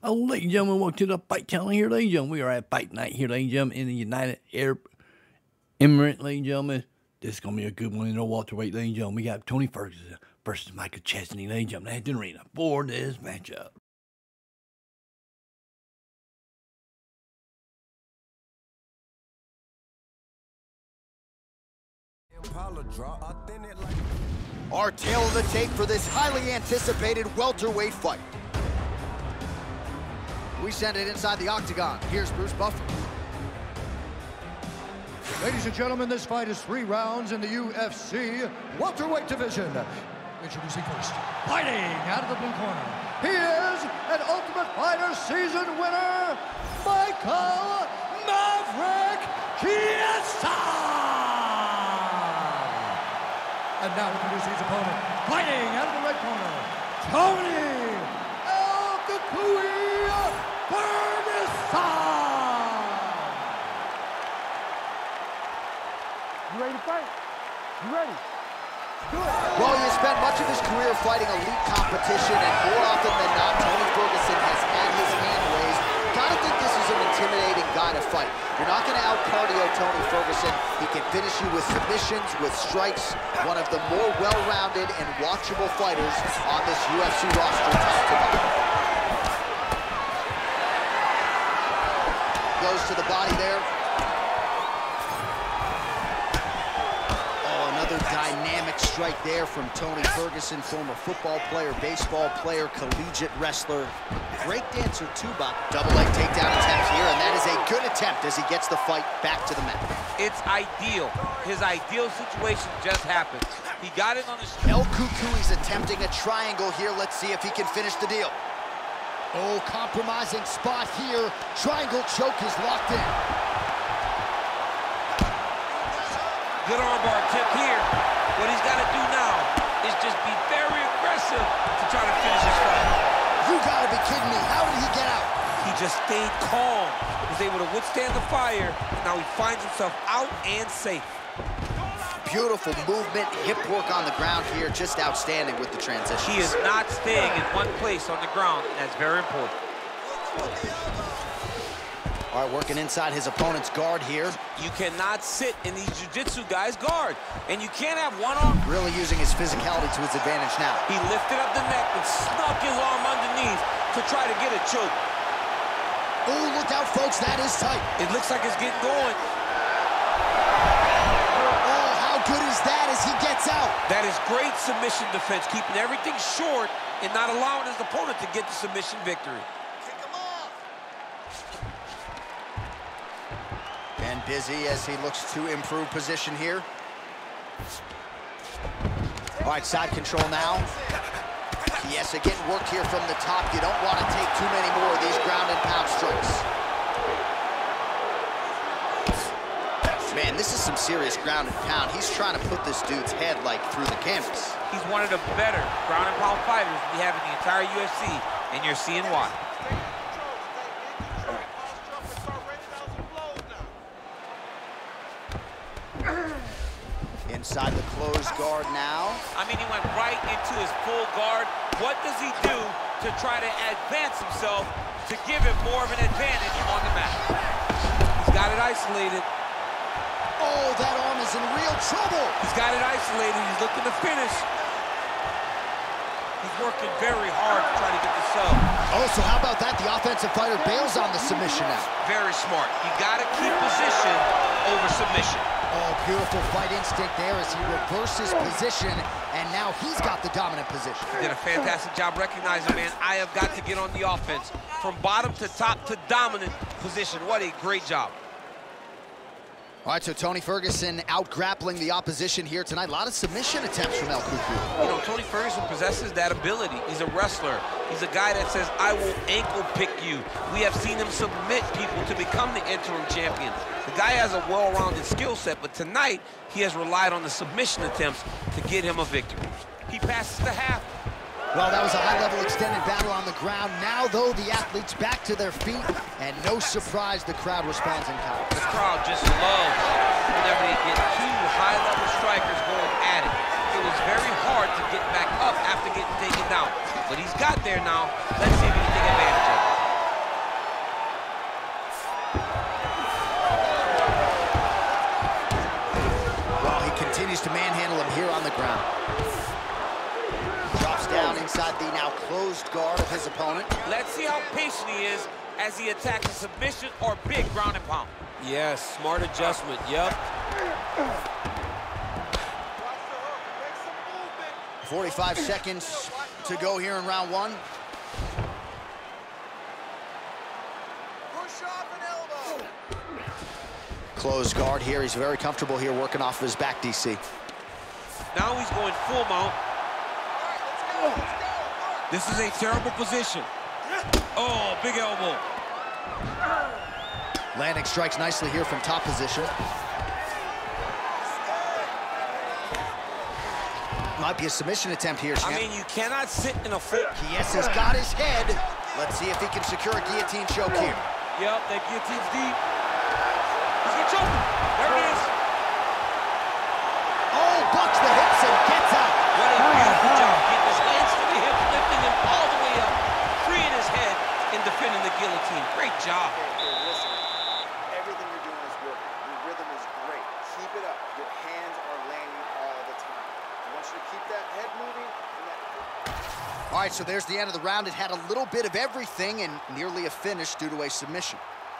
Oh, ladies and gentlemen, welcome to the Fight Channel here, ladies and gentlemen. We are at Fight Night here, ladies and gentlemen, in the United Arab Emirates, ladies and gentlemen. This is going to be a good one in the welterweight, ladies and gentlemen. We got Tony Ferguson versus Michael Chiesa, ladies and gentlemen. That's the arena for this matchup. Our tale of the tape for this highly anticipated welterweight fight. We send it inside the octagon. Here's Bruce Buffer. Ladies and gentlemen, this fight is 3 rounds in the UFC welterweight division. Introducing first, fighting out of the blue corner. He is an Ultimate Fighter season winner, Michael Maverick Chiesa. And now introducing his opponent, fighting out of the red corner, Tony Ferguson. You ready to fight? You ready? Do it. Well, he has spent much of his career fighting elite competition, and more often than not, Tony Ferguson has had his hand raised. Gotta think this is an intimidating guy to fight. You're not gonna out-cardio Tony Ferguson. He can finish you with submissions, with strikes. One of the more well-rounded and watchable fighters on this UFC roster top to bottom. Goes to the body there. Another dynamic strike there from Tony Ferguson, former football player, baseball player, collegiate wrestler, great dancer too, Bob. Double leg takedown attempt here, and that is a good attempt as he gets the fight back to the mat. It's ideal. His ideal situation just happened. He got it on his... El Cucuy's attempting a triangle here. Let's see if he can finish the deal. Oh, compromising spot here. Triangle choke is locked in. Good armbar attempt here. What he's got to do now is just be very aggressive to try to finish his fight. You gotta be kidding me. How did he get out? He just stayed calm. He was able to withstand the fire. Now he finds himself out and safe. Beautiful movement, hip work on the ground here. Just outstanding with the transition. He is not staying in one place on the ground. That's very important. All right, working inside his opponent's guard here. You cannot sit in these jiu-jitsu guys' guard. And you can't have one arm. Really using his physicality to his advantage now. He lifted up the neck and snuck his arm underneath to try to get a choke. Oh, look out, folks, that is tight. It looks like it's getting going. Oh, how good is that as he gets out? That is great submission defense, keeping everything short and not allowing his opponent to get the submission victory. And busy as he looks to improve position here. All right, side control now. Chiesa getting worked here from the top. You don't want to take too many more of these ground and pound strikes. Man, this is some serious ground and pound. He's trying to put this dude's head like through the canvas. He's one of the better ground and pound fighters we have in the entire UFC, and you're seeing why. Inside the closed guard now. I mean, he went right into his full guard. What does he do to try to advance himself to give him more of an advantage on the mat? He's got it isolated. Oh, that arm is in real trouble. He's got it isolated. He's looking to finish. He's working very hard to try to get the sub. Oh, so how about that? The offensive fighter bails on the submission now. Very smart. You got to keep position over submission. Oh, beautiful fight instinct there as he reverses position, and now he's got the dominant position. He did a fantastic job recognizing, man, I have got to get on the offense. From bottom to top to dominant position. What a great job. All right, so Tony Ferguson out-grappling the opposition here tonight. A lot of submission attempts from El Cucuy. You know, Tony Ferguson possesses that ability. He's a wrestler. He's a guy that says, I will ankle pick you. We have seen him submit people to become the interim champion. The guy has a well-rounded skill set, but tonight he has relied on the submission attempts to get him a victory. He passes the half. Well, that was a high-level extended battle on the ground. Now, though, the athletes back to their feet, and no surprise, the crowd responds in kind. The crowd just loves whenever they get two high-level strikers going at it. It was very hard to get back up after getting taken down, but he's got there now. Let's see if he can take advantage of it. the now closed guard of his opponent. Let's see how patient he is as he attacks a submission or big ground and pound. Yes, smart adjustment, yep. 45 seconds to go here in round one. Push off an elbow. Closed guard here. He's very comfortable here working off of his back, DC. Now he's going full mount. This is a terrible position. Oh, big elbow. Landing strikes nicely here from top position. Might be a submission attempt here, champ. I mean, you cannot sit in a full... Chiesa's got his head. Let's see if he can secure a guillotine choke here. Yep, that guillotine's deep. He's gonna choke him. There it is. Oh, bucks the hips and gets out. What a beautiful job. Getting his hands to the hips, lifting him all the way up, freeing his head, and defending the guillotine. Great job. Here, listen. Everything you're doing is working. Your rhythm is great. Keep it up. Your hands are landing all the time. I want you to keep that head moving and that... All right, so there's the end of the round. It had a little bit of everything and nearly a finish due to a submission.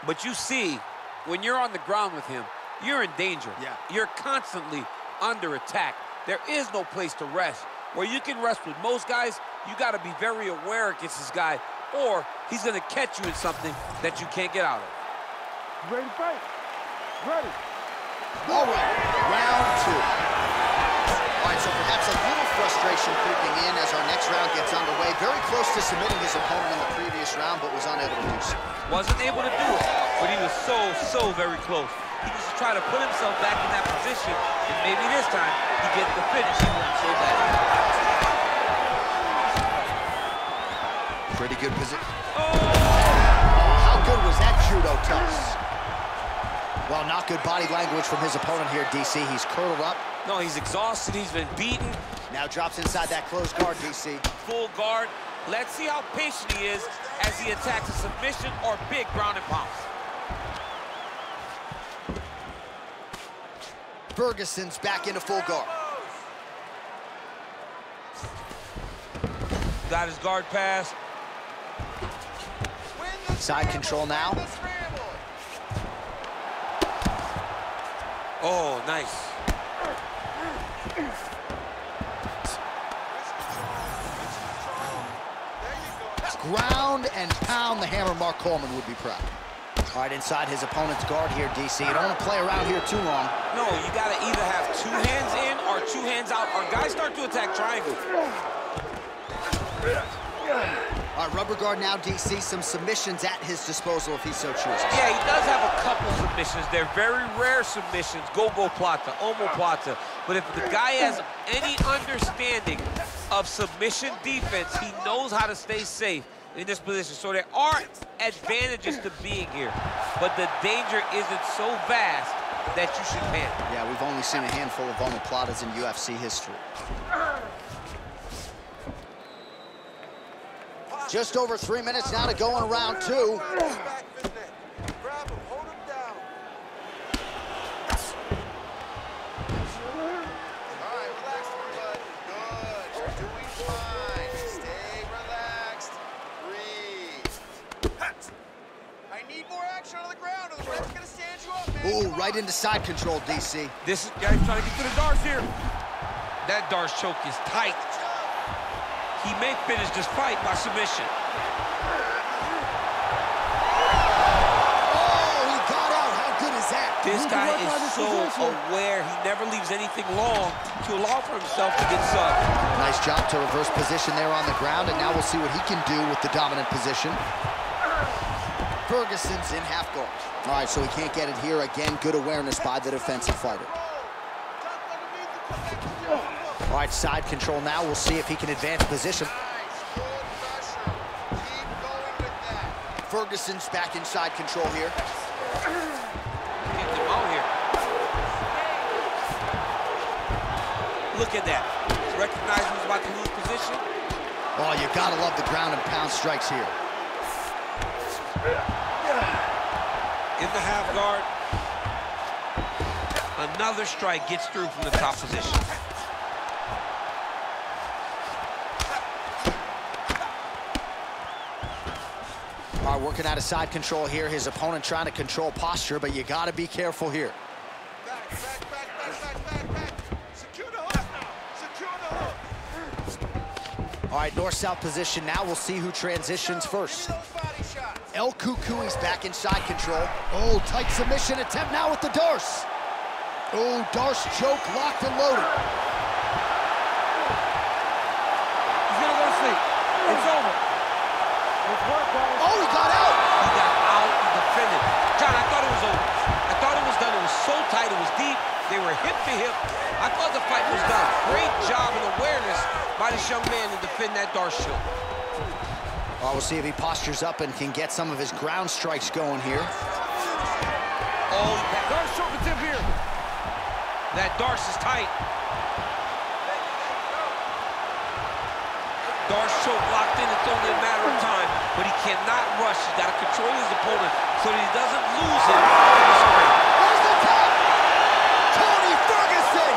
But you see, when you're on the ground with him, you're in danger. Yeah. You're constantly under attack. There is no place to rest. Where you can rest with most guys, you got to be very aware against this guy, or he's going to catch you in something that you can't get out of. You ready to fight? Ready. All right, round two. All right, so perhaps a little frustration creeping in as our next round gets underway. Very close to submitting his opponent in the previous round, but was unable to do so. Wasn't able to do it, but he was so very close. He was trying to put himself back in that position, and maybe this time he gets the finish he wants so bad. Pretty good position. Oh, how good was that judo toss? Well, not good body language from his opponent here, DC. He's curled up. No, he's exhausted. He's been beaten. Now drops inside that closed guard, DC. Full guard. Let's see how patient he is as he attacks a submission or big ground and pounds. Ferguson's back into full guard. Got his guard pass. Side control now. Oh, nice. Ground and pound. The hammer, Mark Coleman would be proud. All right, inside his opponent's guard here, DC. You don't want to play around here too long. No, you got to either have two hands in or two hands out, or guys start to attack triangle. All right, rubber guard now, DC. Some submissions at his disposal if he so chooses. Yeah, he does have a couple submissions. They're very rare submissions, go-go plata, omoplata. But if the guy has any understanding of submission defense, he knows how to stay safe in this position. So there are advantages to being here, but the danger isn't so vast that you should panic. Yeah, we've only seen a handful of omoplatas in UFC history. Just over 3 minutes now to go in round two. Ooh, right into side control, DC. This guy's trying to get to the darts here. That darts choke is tight. He may finish this fight by submission. Oh, he got out. How good is that? This guy is so aware. He never leaves anything long to allow for himself to get subbed. Nice job to reverse position there on the ground, and now we'll see what he can do with the dominant position. Ferguson's in half guard. All right, so he can't get it here. Again, good awareness by the defensive fighter. All right, side control now. We'll see if he can advance position. Ferguson's back in side control here. Get him out here. Look at that. He's recognizing he's about to lose position. Oh, you gotta love the ground and pound strikes here. In the half guard. Another strike gets through from the top position. All right, working out of side control here. His opponent trying to control posture, but you got to be careful here. Back. Secure the hook now. Secure the hook. All right, north-south position. Now we'll see who transitions first. El Cucuy's back in side control. Oh, tight submission attempt now with the Darce. Oh, Darce choke locked and loaded. He's gonna go to sleep. It's over. It's work, guys. Oh, he got out. He got out and defended. John, I thought it was over. I thought it was done. It was so tight. It was deep. They were hip to hip. I thought the fight was done. Great job and awareness by this young man to defend that Darce choke. Well, we'll see if he postures up and can get some of his ground strikes going here. Oh, Darce choke attempt here. that Darce is tight. Darce choke locked in. It's only a matter of time, but he cannot rush. He's got to control his opponent so that he doesn't lose him in this ring. Where's the tap? Tony Ferguson,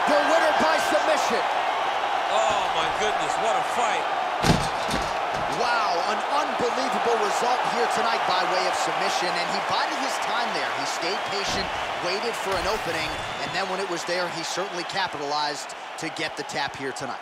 the winner by submission. Oh, my goodness, what a fight. Wow, an unbelievable result here tonight by way of submission, and he bided his time there. He stayed patient, waited for an opening, and then when it was there, he certainly capitalized to get the tap here tonight.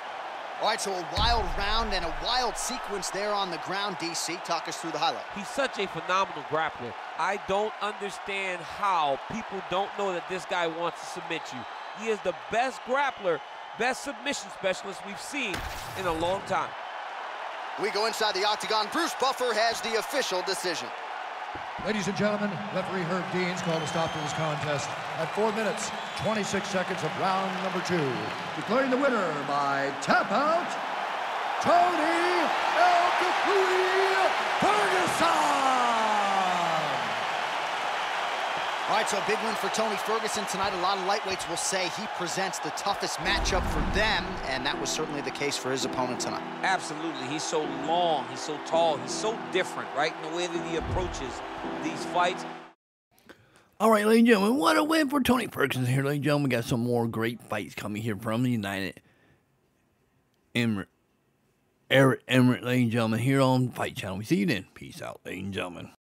All right, so a wild round and a wild sequence there on the ground. DC, talk us through the highlight. He's such a phenomenal grappler. I don't understand how people don't know that this guy wants to submit you. He is the best grappler, best submission specialist we've seen in a long time. We go inside the octagon. Bruce Buffer has the official decision. Ladies and gentlemen, referee Herb Dean's called a stop to this contest at 4 minutes, 26 seconds of round number 2. Declaring the winner by tap out, Tony El Cucuy Ferguson! All right, so a big win for Tony Ferguson tonight. A lot of lightweights will say he presents the toughest matchup for them, and that was certainly the case for his opponent tonight. Absolutely. He's so long, he's so tall, he's so different, right, in the way that he approaches these fights. All right, ladies and gentlemen, what a win for Tony Ferguson here, ladies and gentlemen. We got some more great fights coming here from the United Emirates, ladies and gentlemen, here on Fight Channel. We see you then. Peace out, ladies and gentlemen.